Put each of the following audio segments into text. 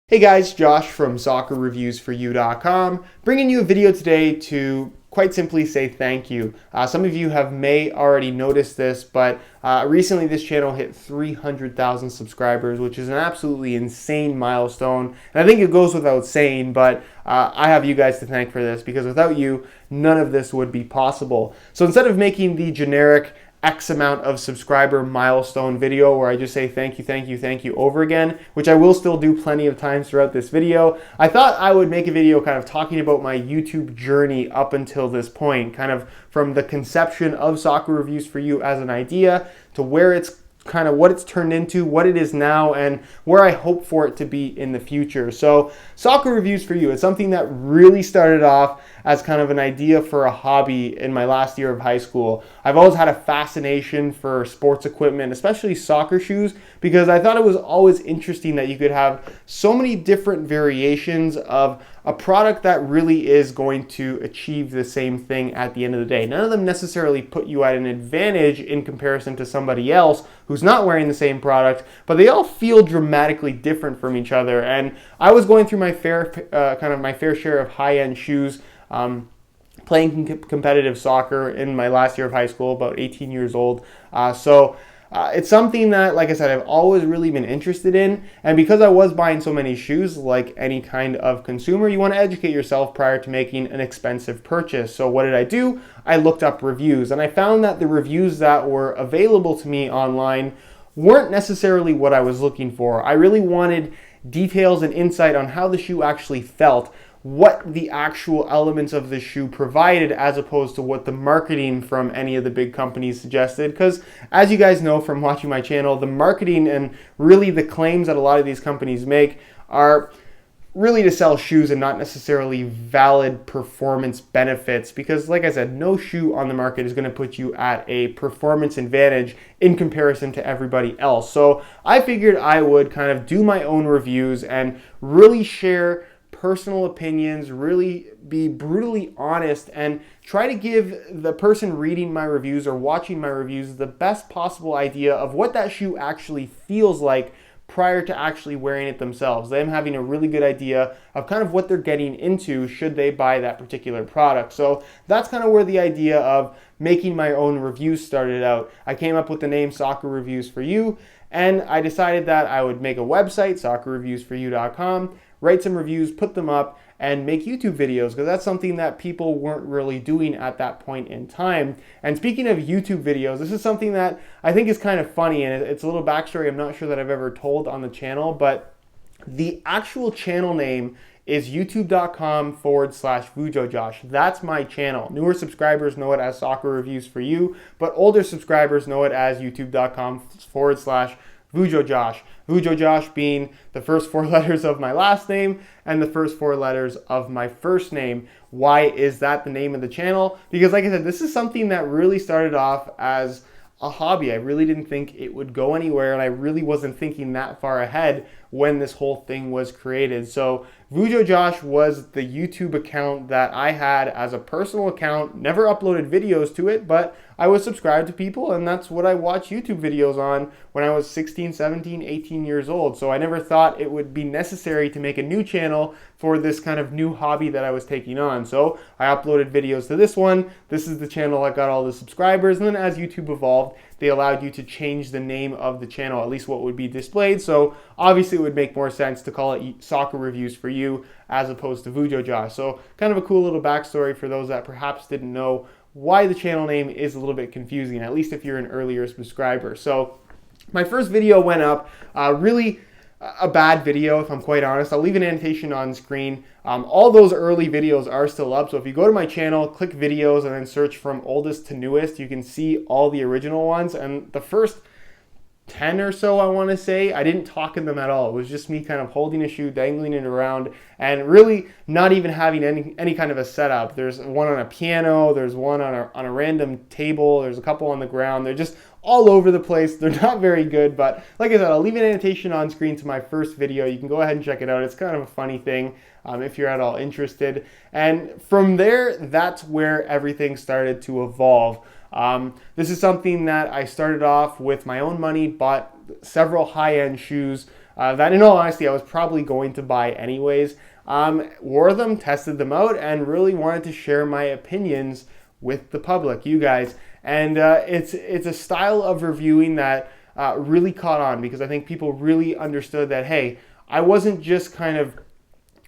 Hey guys, Josh from SoccerReviewsForYou.com, bringing you a video today to quite simply say thank you. Some of you may already noticed this, but recently this channel hit 300,000 subscribers, which is an absolutely insane milestone. And I think it goes without saying, but I have you guys to thank for this, because without you, none of this would be possible. So instead of making the generic X amount of subscriber milestone video where I just say thank you, thank you, thank you over again, which I will still do plenty of times throughout this video, I thought I would make a video kind of talking about my YouTube journey up until this point, kind of from the conception of Soccer Reviews for You as an idea to where it's kind of what it's turned into, what it is now, and where I hope for it to be in the future. So Soccer Reviews for You is something that really started off as kind of an idea for a hobby in my last year of high school. I've always had a fascination for sports equipment, especially soccer shoes, because I thought it was always interesting that you could have so many different variations of a product that really is going to achieve the same thing at the end of the day. None of them necessarily put you at an advantage in comparison to somebody else who's not wearing the same product, but they all feel dramatically different from each other. And I was going through my fair share of high-end shoes, playing competitive soccer in my last year of high school, about 18 years old. It's something that, like I said, I've always really been interested in. And because I was buying so many shoes, like any kind of consumer, you want to educate yourself prior to making an expensive purchase. So what did I do? I looked up reviews, and I found that the reviews that were available to me online weren't necessarily what I was looking for. I really wanted details and insight on how the shoe actually felt, what the actual elements of the shoe provided, as opposed to what the marketing from any of the big companies suggested. Because as you guys know from watching my channel, the marketing and really the claims that a lot of these companies make are really to sell shoes and not necessarily valid performance benefits, because like I said, no shoe on the market is going to put you at a performance advantage in comparison to everybody else. So I figured I would kind of do my own reviews and really share personal opinions, really be brutally honest, and try to give the person reading my reviews or watching my reviews the best possible idea of what that shoe actually feels like prior to actually wearing it themselves. Them having a really good idea of kind of what they're getting into should they buy that particular product. So that's kind of where the idea of making my own reviews started out. I came up with the name Soccer Reviews for You, and I decided that I would make a website, SoccerReviewsForYou.com, write some reviews, put them up, and make YouTube videos, because that's something that people weren't really doing at that point in time. And speaking of YouTube videos, this is something that I think is kind of funny, and it's a little backstory I'm not sure that I've ever told on the channel, but the actual channel name is youtube.com/VujoJosh. That's my channel. Newer subscribers know it as Soccer Reviews for You, but older subscribers know it as youtube.com/VujoJosh. VujoJosh being the first 4 letters of my last name and the first 4 letters of my first name. Why is that the name of the channel? Because like I said, this is something that really started off as a hobby. I really didn't think it would go anywhere, and I really wasn't thinking that far ahead when this whole thing was created. So VujoJosh was the YouTube account that I had as a personal account. Never uploaded videos to it, but I was subscribed to people, and that's what I watched YouTube videos on when I was 16, 17, 18 years old. So I never thought it would be necessary to make a new channel for this kind of new hobby that I was taking on. So I uploaded videos to this one. This is the channel that got all the subscribers, and then as YouTube evolved, they allowed you to change the name of the channel, at least what would be displayed. So obviously it would make more sense to call it Soccer Reviews for You as opposed to VujoJosh. So kind of a cool little backstory for those that perhaps didn't know why the channel name is a little bit confusing, at least if you're an earlier subscriber. So my first video went up, really a bad video, if I'm quite honest. I'll leave an annotation on screen. All those early videos are still up, so if you go to my channel, click videos, and then search from oldest to newest, you can see all the original ones. And the first 10 or so, I want to say, I didn't talk in them at all. It was just me kind of holding a shoe, dangling it around, and really not even having any kind of a setup. There's one on a piano, there's one on a random table, there's a couple on the ground. They're just all over the place. They're not very good, but like I said, I'll leave an annotation on screen to my first video. You can go ahead and check it out. It's kind of a funny thing if you're at all interested. And from there, that's where everything started to evolve. This is something that I started off with my own money, bought several high-end shoes, that in all honesty I was probably going to buy anyways. Wore them, tested them out, and really wanted to share my opinions with the public, you guys. And it's a style of reviewing that really caught on, because I think people really understood that, hey, I wasn't just kind of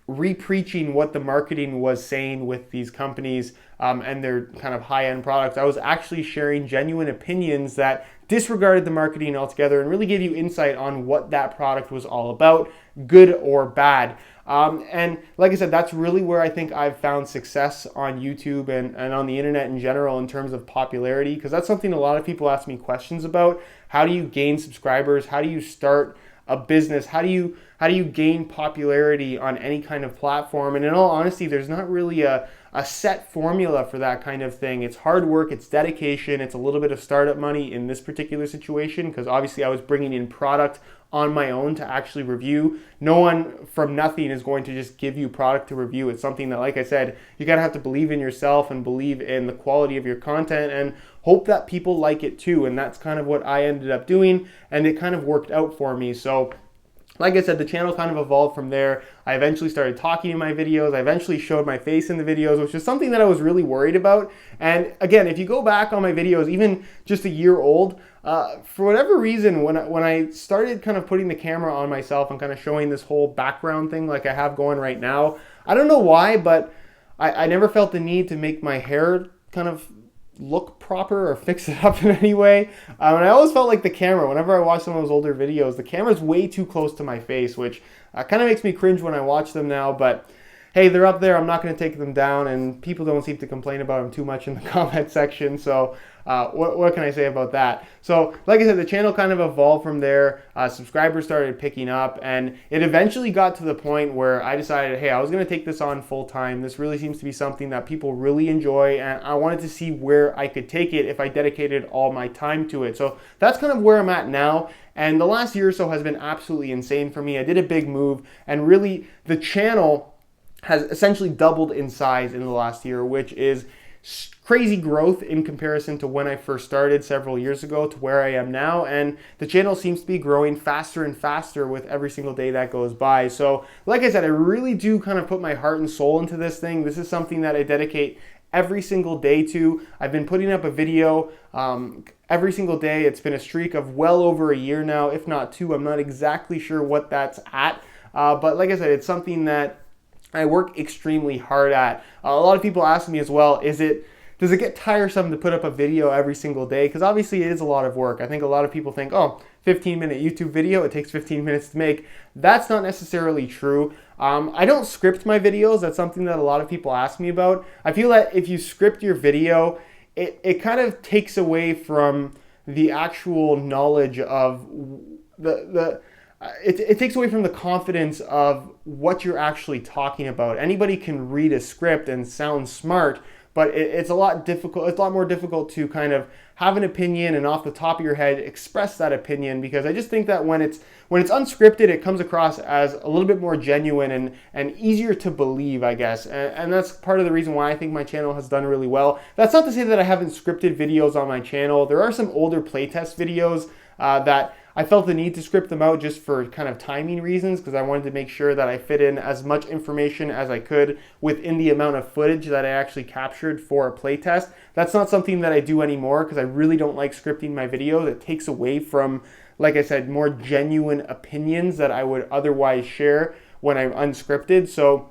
re-preaching what the marketing was saying with these companies and their kind of high-end products. I was actually sharing genuine opinions that disregarded the marketing altogether and really gave you insight on what that product was all about, good or bad. And like I said, that's really where I think I've found success on YouTube and on the internet in general in terms of popularity, because that's something a lot of people ask me questions about. How do you gain subscribers? How do you start a business? How do you gain popularity on any kind of platform? And in all honesty, there's not really a set formula for that kind of thing. It's hard work, it's dedication, it's a little bit of startup money in this particular situation, because obviously I was bringing in product on my own to actually review. No one from nothing is going to just give you product to review. It's something that, like I said, you gotta have to believe in yourself and believe in the quality of your content and hope that people like it too. And that's kind of what I ended up doing, and it kind of worked out for me. So like I said, the channel kind of evolved from there. I eventually started talking in my videos. I eventually showed my face in the videos, which is something that I was really worried about. And again, if you go back on my videos, even just a year old, for whatever reason, when I started kind of putting the camera on myself and kind of showing this whole background thing like I have going right now, I don't know why, but I never felt the need to make my hair kind of look proper or fix it up in any way. And I always felt like the camera, whenever I watch some of those older videos, the camera's way too close to my face, which kind of makes me cringe when I watch them now. But hey, they're up there. I'm not going to take them down, and people don't seem to complain about them too much in the comment section. So what can I say about that? So like I said, the channel kind of evolved from there. Subscribers started picking up, and it eventually got to the point where I decided, hey, I was going to take this on full time. This really seems to be something that people really enjoy, and I wanted to see where I could take it if I dedicated all my time to it. So that's kind of where I'm at now. And the last year or so has been absolutely insane for me. I did a big move, and really the channel has essentially doubled in size in the last year, which is crazy growth in comparison to when I first started several years ago to where I am now. And the channel seems to be growing faster and faster with every single day that goes by. So like I said, I really do kind of put my heart and soul into this thing. This is something that I dedicate every single day to. I've been putting up a video every single day. It's been a streak of well over a year now, if not two. I'm not exactly sure what that's at. But like I said, it's something that I work extremely hard at. A lot of people ask me as well, does it get tiresome to put up a video every single day? Because obviously it is a lot of work. I think a lot of people think, oh, 15-minute YouTube video, it takes 15 minutes to make. That's not necessarily true. I don't script my videos. That's something that a lot of people ask me about. I feel that if you script your video, it kind of takes away from the actual knowledge of it takes away from the confidence of what you're actually talking about. Anybody can read a script and sound smart, but it's a lot more difficult to kind of have an opinion and off the top of your head express that opinion, because I just think that when it's unscripted, it comes across as a little bit more genuine and easier to believe, I guess. And that's part of the reason why I think my channel has done really well. That's not to say that I haven't scripted videos on my channel. There are some older playtest videos that I felt the need to script them out just for kind of timing reasons, because I wanted to make sure that I fit in as much information as I could within the amount of footage that I actually captured for a playtest. That's not something that I do anymore, because I really don't like scripting my videos. It takes away from, like I said, more genuine opinions that I would otherwise share when I'm unscripted. So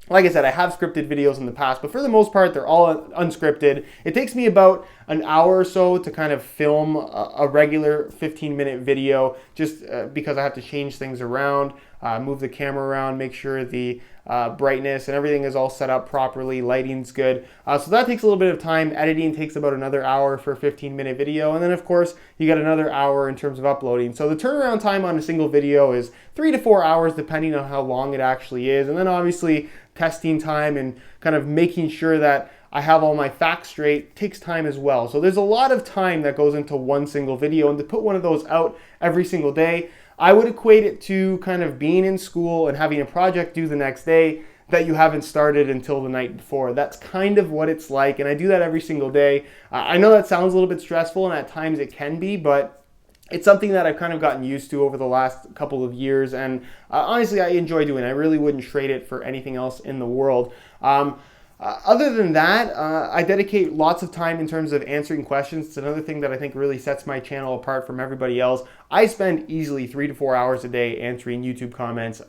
like I said, I have scripted videos in the past, but for the most part, they're all unscripted. It takes me about an hour or so to kind of film a regular 15-minute video, just because I have to change things around, move the camera around, make sure the brightness and everything is all set up properly, lighting's good. So that takes a little bit of time. Editing takes about another hour for a 15-minute video, and then of course, you got another hour in terms of uploading. So the turnaround time on a single video is 3 to 4 hours, depending on how long it actually is. And then obviously, testing time and kind of making sure that I have all my facts straight takes time as well. So there's a lot of time that goes into one single video, and to put one of those out every single day, I would equate it to kind of being in school and having a project due the next day that you haven't started until the night before. That's kind of what it's like, and I do that every single day. I know that sounds a little bit stressful, and at times it can be, but it's something that I've kind of gotten used to over the last couple of years, and honestly, I enjoy doing it. I really wouldn't trade it for anything else in the world. Other than that, I dedicate lots of time in terms of answering questions. It's another thing that I think really sets my channel apart from everybody else. I spend easily 3 to 4 hours a day answering YouTube comments.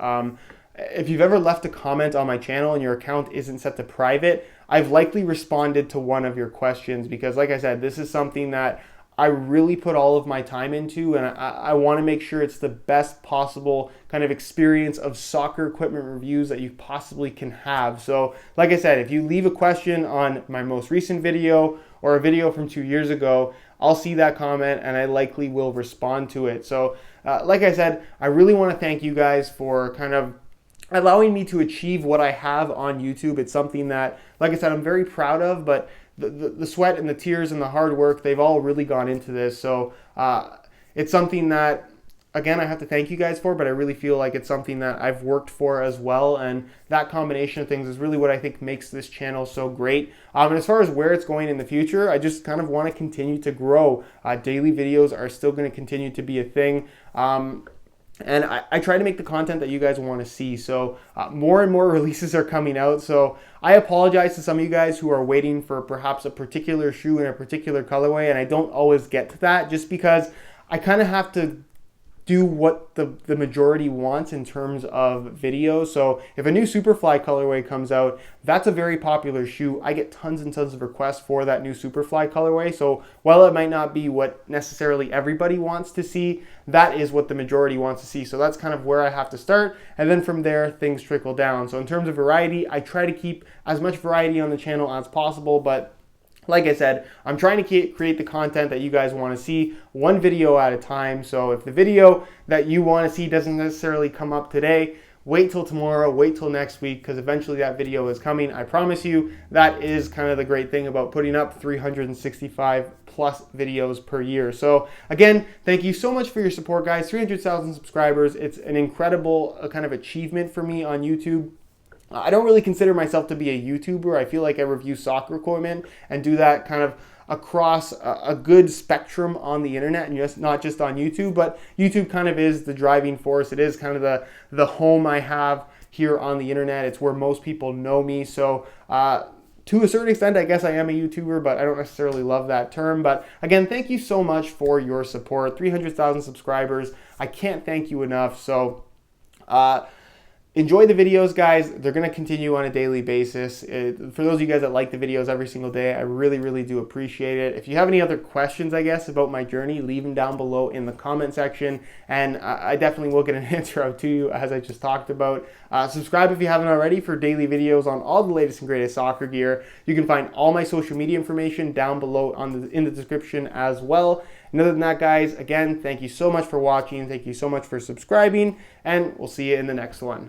If you've ever left a comment on my channel and your account isn't set to private, I've likely responded to one of your questions because, like I said, this is something that I really put all of my time into, and I want to make sure it's the best possible kind of experience of soccer equipment reviews that you possibly can have. So like I said, if you leave a question on my most recent video or a video from 2 years ago, I'll see that comment and I likely will respond to it. So like I said, I really want to thank you guys for kind of allowing me to achieve what I have on YouTube. It's something that, like I said, I'm very proud of, but the sweat and the tears and the hard work, they've all really gone into this. So it's something that, again, I have to thank you guys for, but I really feel like it's something that I've worked for as well. And that combination of things is really what I think makes this channel so great. And as far as where it's going in the future, I just kind of want to continue to grow. Daily videos are still going to continue to be a thing. And I try to make the content that you guys want to see. So more and more releases are coming out. So I apologize to some of you guys who are waiting for perhaps a particular shoe in a particular colorway. And I don't always get to that just because I kind of have to do what the majority wants in terms of video. So if a new Superfly colorway comes out, that's a very popular shoe. I get tons and tons of requests for that new Superfly colorway. So while it might not be what necessarily everybody wants to see, that is what the majority wants to see. So that's kind of where I have to start. And then from there, things trickle down. So in terms of variety, I try to keep as much variety on the channel as possible, but like I said, I'm trying to create the content that you guys want to see, one video at a time. So if the video that you want to see doesn't necessarily come up today, wait till tomorrow, wait till next week, because eventually that video is coming. I promise you. That is kind of the great thing about putting up 365 plus videos per year. So again, thank you so much for your support, guys. 300,000 subscribers. It's an incredible kind of achievement for me on YouTube. I don't really consider myself to be a YouTuber. I feel like I review soccer equipment and do that kind of across a good spectrum on the internet, and just not just on YouTube, but YouTube kind of is the driving force. It is kind of the home I have here on the internet. It's where most people know me. So to a certain extent, I guess I am a YouTuber, but I don't necessarily love that term. But again, thank you so much for your support. 300,000 subscribers. I can't thank you enough. So enjoy the videos, guys. They're going to continue on a daily basis. For those of you guys that like the videos every single day, I really, really do appreciate it. If you have any other questions, I guess, about my journey, leave them down below in the comment section, and I definitely will get an answer out to you, as I just talked about. Subscribe if you haven't already for daily videos on all the latest and greatest soccer gear. You can find all my social media information down below in the description as well. And other than that, guys, again, thank you so much for watching. Thank you so much for subscribing, and we'll see you in the next one.